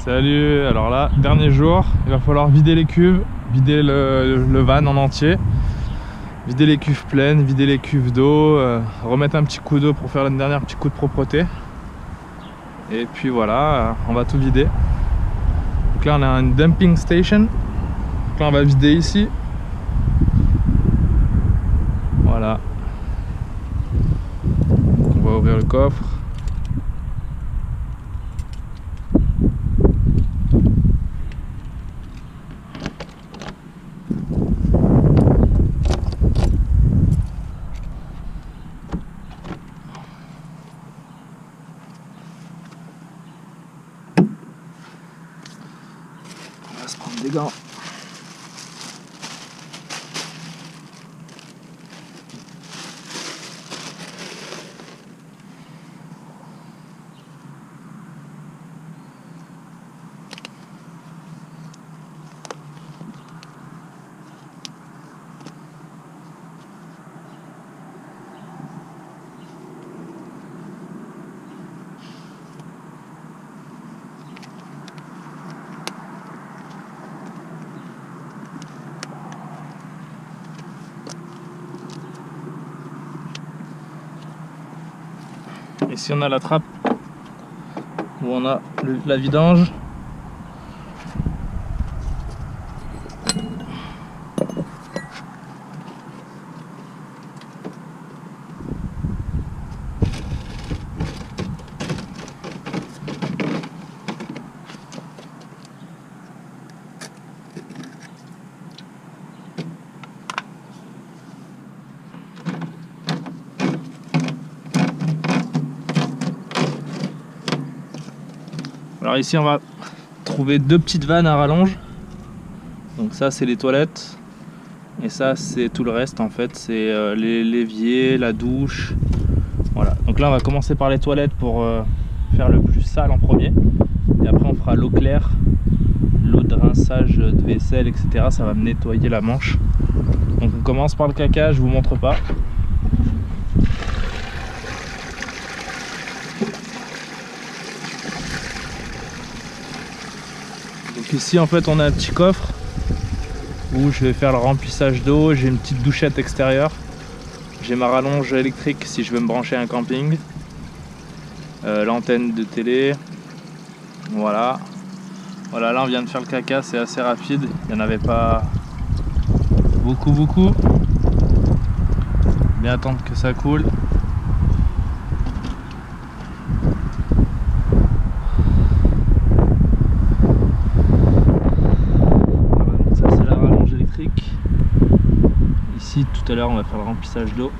Salut, alors là, dernier jour, il va falloir vider les cuves, vider le van en entier, vider les cuves pleines, vider les cuves d'eau, remettre un petit coup d'eau pour faire un dernier petit coup de propreté. Et puis voilà, on va tout vider. Donc là on a une dumping station, donc là on va vider ici. Voilà. Donc on va ouvrir le coffre. On va se prendre des gants. Ici on a la trappe où on a la vidange. Alors ici on va trouver deux petites vannes à rallonge. Donc ça c'est les toilettes et ça c'est tout le reste en fait, c'est l'évier, la douche. Voilà, donc là on va commencer par les toilettes pour faire le plus sale en premier. Et après on fera l'eau claire, l'eau de rinçage de vaisselle, etc. Ça va me nettoyer la manche. Donc on commence par le caca, je vous montre pas. Donc ici en fait on a un petit coffre où je vais faire le remplissage d'eau. J'ai une petite douchette extérieure, j'ai ma rallonge électrique si je veux me brancher à un camping, l'antenne de télé. Voilà, là on vient de faire le caca, c'est assez rapide, il n'y en avait pas beaucoup. Bien attendre que ça coule. Ici tout à l'heure on va faire le remplissage d'eau.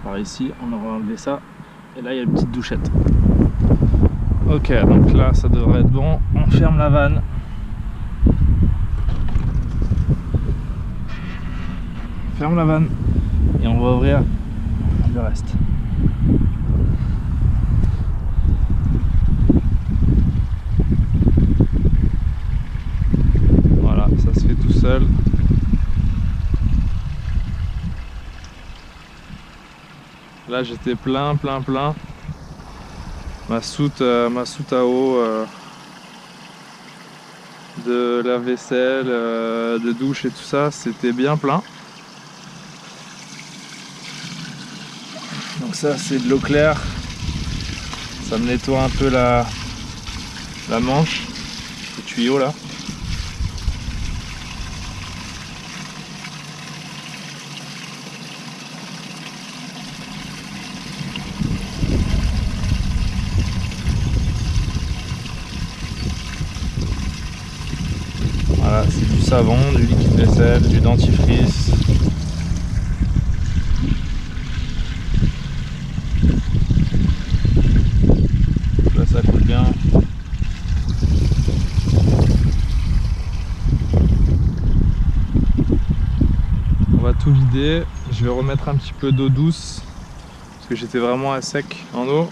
Par ici on aura enlevé ça et là il y a une petite douchette. Ok, donc là ça devrait être bon. On ferme la vanne. Ferme la vanne et on va ouvrir le reste. Voilà, ça se fait tout seul. Là j'étais plein. Ma soute à eau de lave-vaisselle, de douche et tout ça, c'était bien plein. Donc ça c'est de l'eau claire. Ça me nettoie un peu la manche, le tuyau là. Voilà, c'est du savon, du liquide vaisselle, du dentifrice. Là ça coule bien. On va tout vider. Je vais remettre un petit peu d'eau douce parce que j'étais vraiment à sec en eau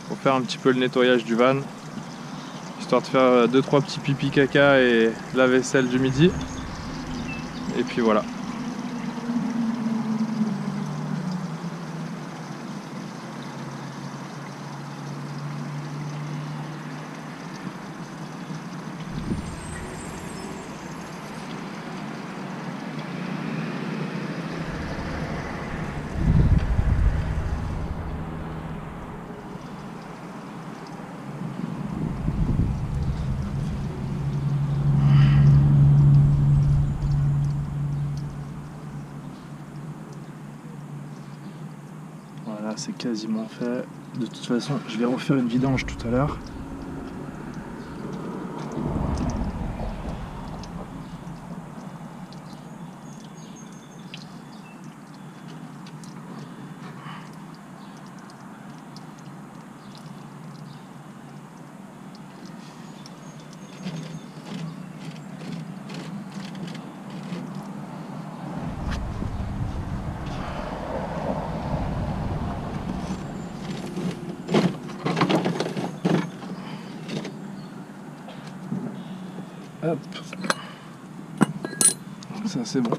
pour faire un petit peu le nettoyage du van, histoire de faire 2-3 petits pipi caca et la vaisselle du midi. Et puis voilà. c'est quasiment fait. De toute façon, je vais refaire une vidange tout à l'heure. Hop, ça c'est bon.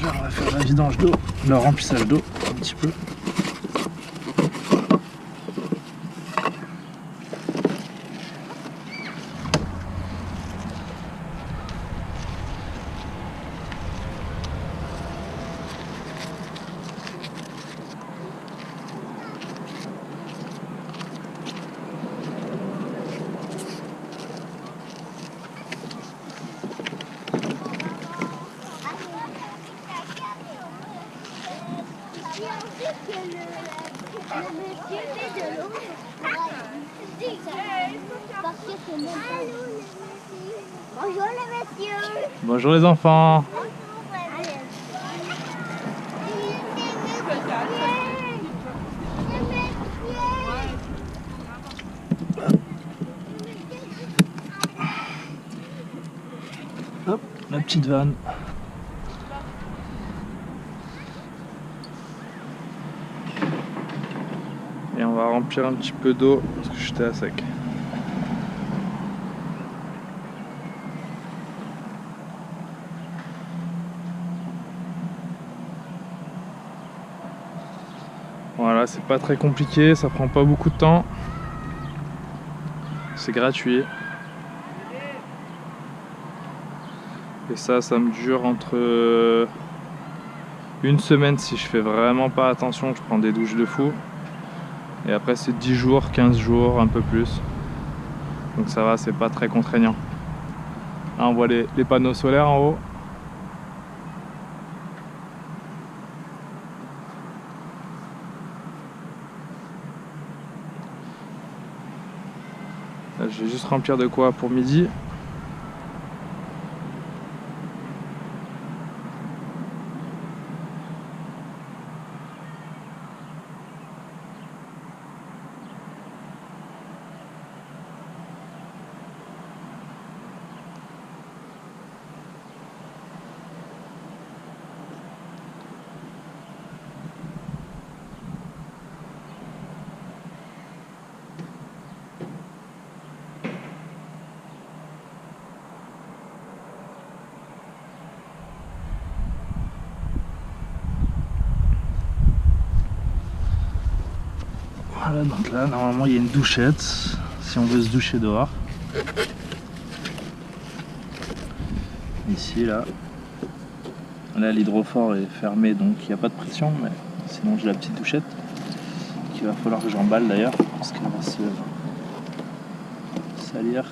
On va faire la vidange d'eau, le remplissage d'eau un petit peu. Bonjour les messieurs. Bonjour les enfants. Hop, la petite vanne. Et on va remplir un petit peu d'eau parce que j'étais à sec. Voilà, c'est pas très compliqué, ça prend pas beaucoup de temps. C'est gratuit. Et ça me dure entre une semaine si je fais vraiment pas attention, je prends des douches de fou. Et après c'est 10 jours, 15 jours, un peu plus. Donc ça va, c'est pas très contraignant. Là on voit les panneaux solaires en haut. Là, je vais juste remplir de quoi pour midi. Voilà, donc là normalement il y a une douchette si on veut se doucher dehors. Ici là l'hydrophore est fermé donc il n'y a pas de pression, mais sinon j'ai la petite douchette qu'il va falloir que j'emballe d'ailleurs parce qu'elle va se salir.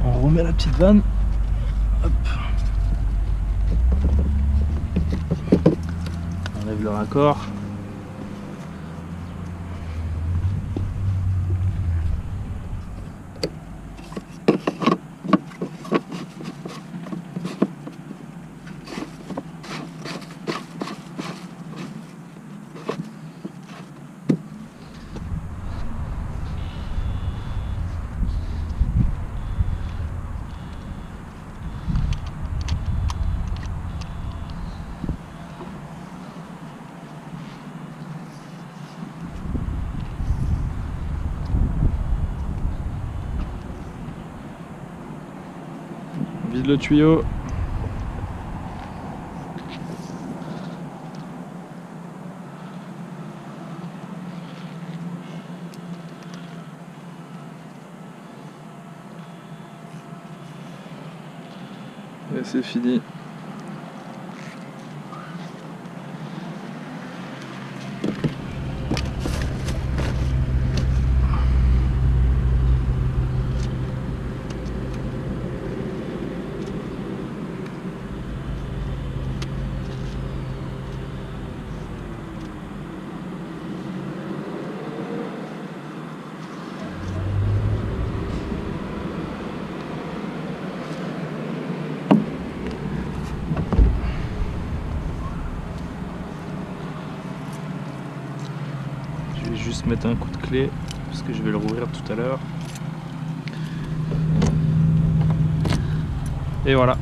On remet la petite vanne. Hop. On enlève le raccord. vide le tuyau. Et c'est fini. Je vais juste mettre un coup de clé parce que je vais le rouvrir tout à l'heure. Et voilà.